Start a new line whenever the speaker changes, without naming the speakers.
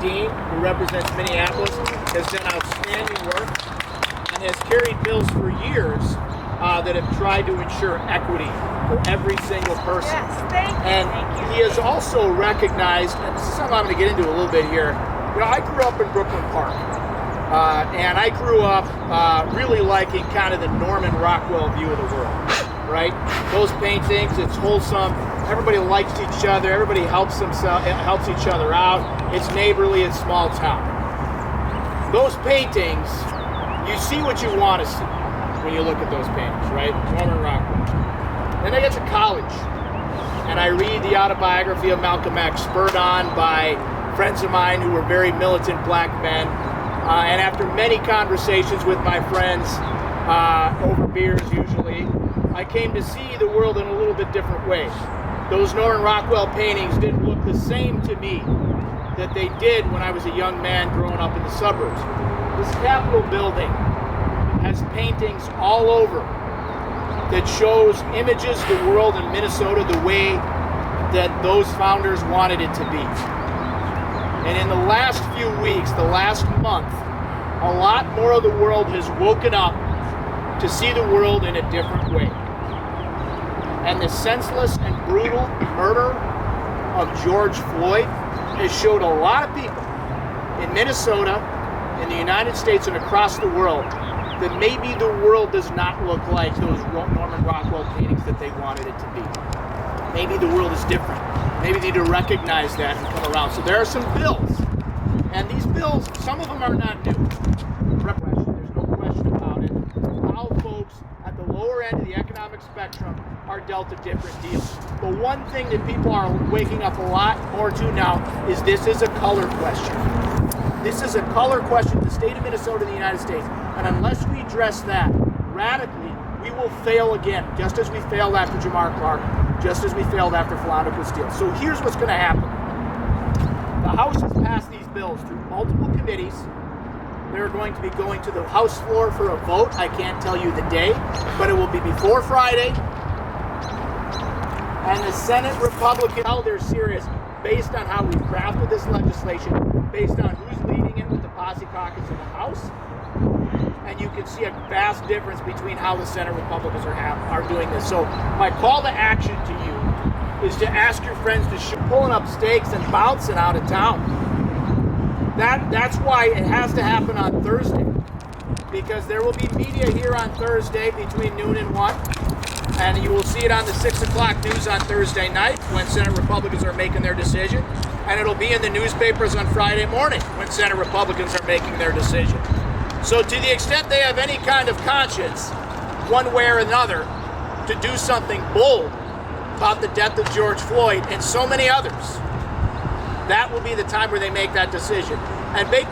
Dean, who represents Minneapolis, has done outstanding work and has carried bills for years that have tried to ensure equity for every single person.
Yes, thank you.
And he has also recognized, and this is something I'm going to get into a little bit here. You know, I grew up in Brooklyn Park, and I grew up really liking kind of the Norman Rockwell view of the world, right? Those paintings, it's wholesome. Everybody likes each other. Everybody helps each other out. It's neighborly. It's small town. Those paintings, you see what you want to see when you look at those paintings, right? Norman Rockwell. Then I get to college, and I read the autobiography of Malcolm X, spurred on by friends of mine who were very militant black men. And after many conversations with my friends, over beers usually, I came to see the world in a little bit different way. Those Norman Rockwell paintings didn't look the same to me that they did when I was a young man growing up in the suburbs. This Capitol building has paintings all over that shows images of the world in Minnesota the way that those founders wanted it to be. And in the last few weeks, the last month, a lot more of the world has woken up to see the world in a different way. And the senseless and brutal murder of George Floyd has showed a lot of people in Minnesota, in the United States, and across the world that maybe the world does not look like those Norman Rockwell paintings that they wanted it to be. Maybe the world is different. Maybe they need to recognize that and come around. So there are some bills. And these bills, some of them are not new. There's no question about it. How folks at the lower end of the economic spectrum are dealt a different deal. But one thing that people are waking up a lot more to now is this is a color question. This is a color question in the state of Minnesota and the United States. And unless we address that radically, we will fail again, just as we failed after Jamar Clark, just as we failed after Philando Castile. So here's what's going to happen. The House has passed these bills through multiple committees. They're going to be going to the House floor for a vote. I can't tell you the day, but it will be before Friday. And the Senate Republicans, how they're serious, based on how we've crafted this legislation, based on who's leading it with the Posse Caucus in the House. And you can see a vast difference between how the Senate Republicans are doing this. So my call to action to you is to ask your friends to pulling up stakes and bouncing out of town. That's why it has to happen on Thursday, because there will be media here on Thursday between noon and 1, and you will see it on the 6 o'clock news on Thursday night when Senate Republicans are making their decision, and it'll be in the newspapers on Friday morning when Senate Republicans are making their decision. So to the extent they have any kind of conscience, one way or another, to do something bold about the death of George Floyd and so many others, that will be the time where they make that decision. And make no